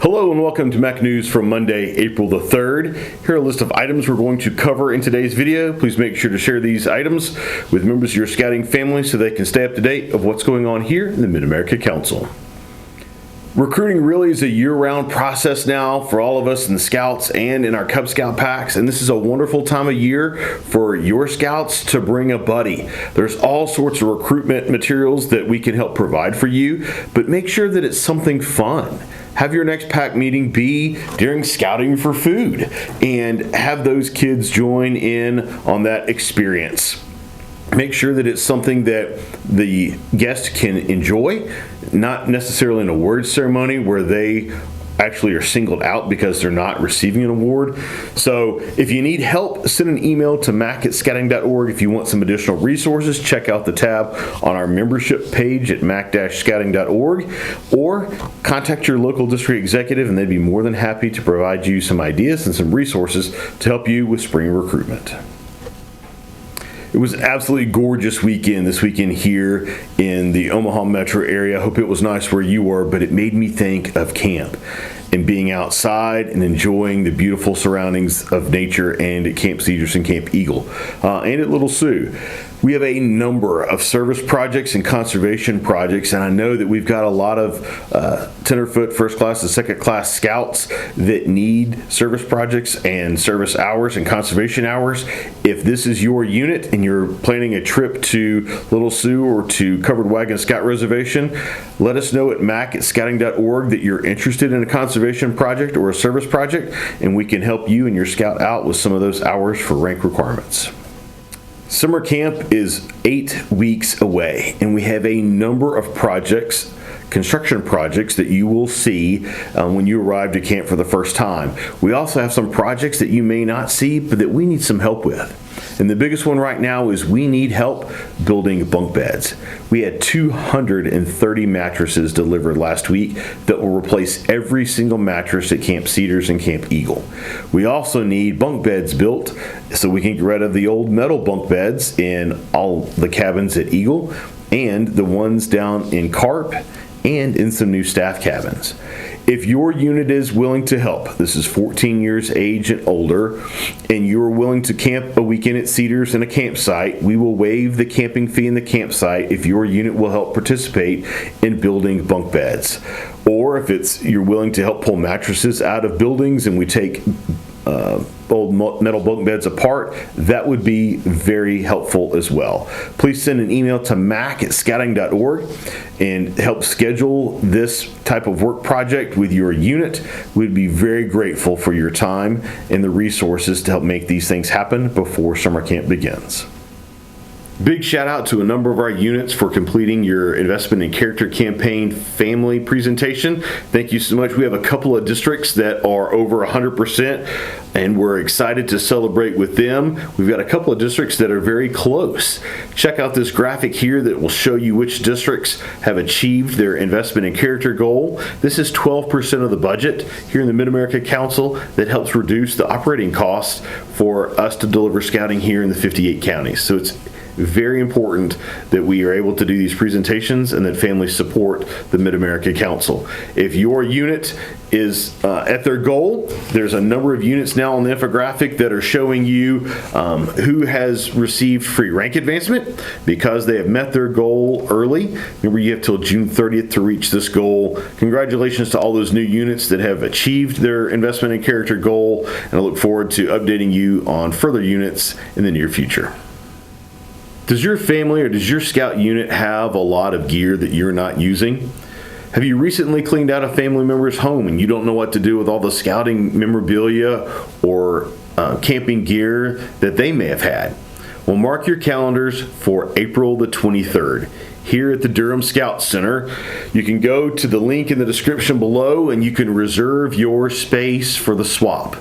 Hello and welcome to Mac News for Monday, April the 3rd. Here are a list of items we're going to cover in today's video. Please make sure to share these items with members of your scouting family so they can stay up to date of what's going on here in the Mid-America Council. Recruiting really is a year-round process now for all of us in the Scouts and in our Cub Scout packs, and this is a wonderful time of year for your Scouts to bring a buddy. There's all sorts of recruitment materials that we can help provide for you, but make sure that it's something fun. Have your next pack meeting be during scouting for food and have those kids join in on that experience. Make sure that it's something that the guest can enjoy, not necessarily an award ceremony where they actually are singled out because they're not receiving an award. So if you need help, send an email to mac@scouting.org. If you want some additional resources, check out the tab on our membership page at mac-scouting.org, or contact your local district executive and they'd be more than happy to provide you some ideas and some resources to help you with spring recruitment. It was an absolutely gorgeous weekend this weekend here in the Omaha metro area. I hope it was nice where you were, but it made me think of camp and being outside and enjoying the beautiful surroundings of nature and at Camp Cedars and Camp Eagle and at Little Sioux. We have a number of service projects and conservation projects, and I know that we've got a lot of tenderfoot first class and second class scouts that need service projects and service hours and conservation hours. If this is your unit and you're planning a trip to Little Sioux or to Covered Wagon Scout Reservation, let us know at mac@scouting.org that you're interested in a conservation project or a service project, and we can help you and your scout out with some of those hours for rank requirements. Summer camp is 8 weeks away, and we have a number of projects, construction projects, that you will see when you arrive to camp for the first time. We also have some projects that you may not see, but that we need some help with. And the biggest one right now is we need help building bunk beds. We had 230 mattresses delivered last week that will replace every single mattress at Camp Cedars and Camp Eagle. We also need bunk beds built so we can get rid of the old metal bunk beds in all the cabins at Eagle and the ones down in Carp and in some new staff cabins. If your unit is willing to help, this is 14 years age and older, and you're willing to camp a weekend at Cedars in a campsite, we will waive the camping fee in the campsite if your unit will help participate in building bunk beds. Or if you're willing to help pull mattresses out of buildings and we take old metal bunk beds apart, that would be very helpful as well. Please send an email to mac@scouting.org and help schedule this type of work project with your unit. We'd be very grateful for your time and the resources to help make these things happen before summer camp begins. Big shout out to a number of our units for completing your investment in character campaign family presentation. Thank you so much. We have a couple of districts that are over 100%, and we're excited to celebrate with them. We've got a couple of districts that are very close. Check out this graphic here that will show you which districts have achieved their investment in character goal. This is 12% of the budget here in the Mid-America Council that helps reduce the operating costs for us to deliver scouting here in the 58 counties. So it's very important that we are able to do these presentations and that families support the Mid-America Council. If your unit is at their goal, there's a number of units now on the infographic that are showing you who has received free rank advancement because they have met their goal early. Remember, you have till June 30th to reach this goal. Congratulations to all those new units that have achieved their investment in character goal, and I look forward to updating you on further units in the near future. Does your family or does your scout unit have a lot of gear that you're not using? Have you recently cleaned out a family member's home and you don't know what to do with all the scouting memorabilia or camping gear that they may have had? Well, mark your calendars for April the 23rd. Here at the Durham Scout Center. You can go to the link in the description below and you can reserve your space for the swap.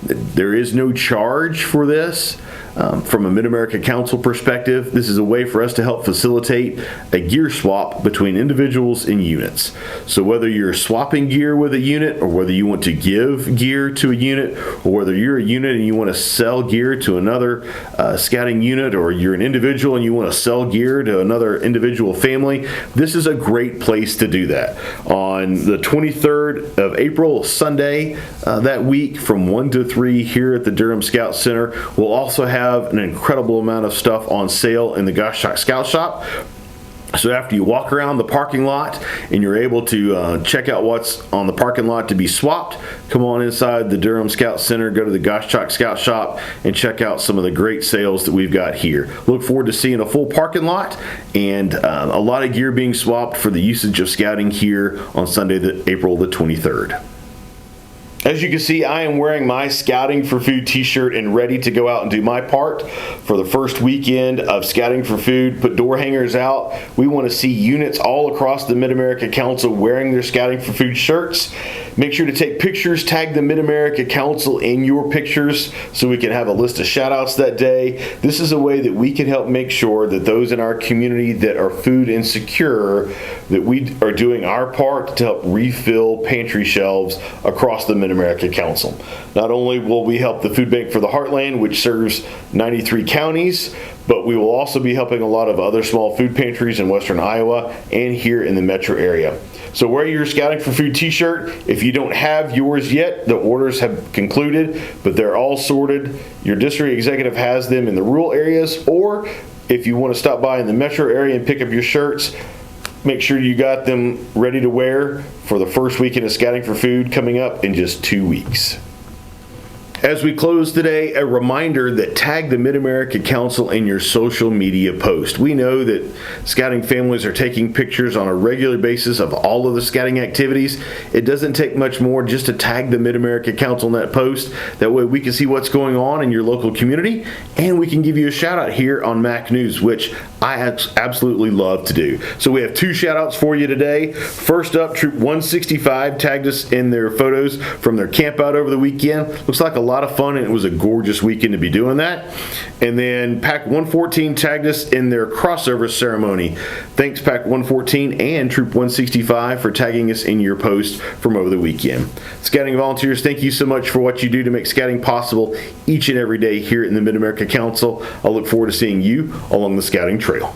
There is no charge for this. From a Mid-America Council perspective, this is a way for us to help facilitate a gear swap between individuals and units. So whether you're swapping gear with a unit, or whether you want to give gear to a unit, or whether you're a unit and you want to sell gear to another scouting unit, or you're an individual and you want to sell gear to another individual family, this is a great place to do that. On the 23rd of April, Sunday, that week from 1 to 3 here at the Durham Scout Center, we'll also have an incredible amount of stuff on sale in the Goshawk Scout Shop. So after you walk around the parking lot and you're able to check out what's on the parking lot to be swapped, come on inside the Durham Scout Center, go to the Goshawk Scout Shop, and check out some of the great sales that we've got here. Look forward to seeing a full parking lot and a lot of gear being swapped for the usage of scouting here on Sunday, April the 23rd. As you can see, I am wearing my Scouting for Food t-shirt and ready to go out and do my part for the first weekend of Scouting for Food. Put door hangers out. We want to see units all across the Mid-America Council wearing their Scouting for Food shirts. Make sure to take pictures, tag the Mid-America Council in your pictures so we can have a list of shout-outs that day. This is a way that we can help make sure that those in our community that are food insecure, that we are doing our part to help refill pantry shelves across the Mid-America Council. Not only will we help the Food Bank for the Heartland, which serves 93 counties, but we will also be helping a lot of other small food pantries in western Iowa and here in the metro area. So wear your Scouting for Food t-shirt. If you don't have yours yet, the orders have concluded, but they're all sorted. Your district executive has them in the rural areas, or if you want to stop by in the metro area and pick up your shirts, make sure you got them ready to wear for the first weekend of Scouting for Food coming up in just 2 weeks. As we close today, a reminder that tag the Mid-America Council in your social media post. We know that scouting families are taking pictures on a regular basis of all of the scouting activities. It doesn't take much more just to tag the Mid-America Council in that post. That way we can see what's going on in your local community, and we can give you a shout out here on Mac News, which I absolutely love to do. So we have 2 shout outs for you today. First up, Troop 165 tagged us in their photos from their camp out over the weekend. Looks like a lot of fun, and it was a gorgeous weekend to be doing that. And then Pack 114 tagged us in their crossover ceremony. Thanks Pack 114 and Troop 165 for tagging us in your post from over the weekend. Scouting volunteers, thank you so much for what you do to make scouting possible each and every day here in the Mid-America Council. I look forward to seeing you along the scouting trail.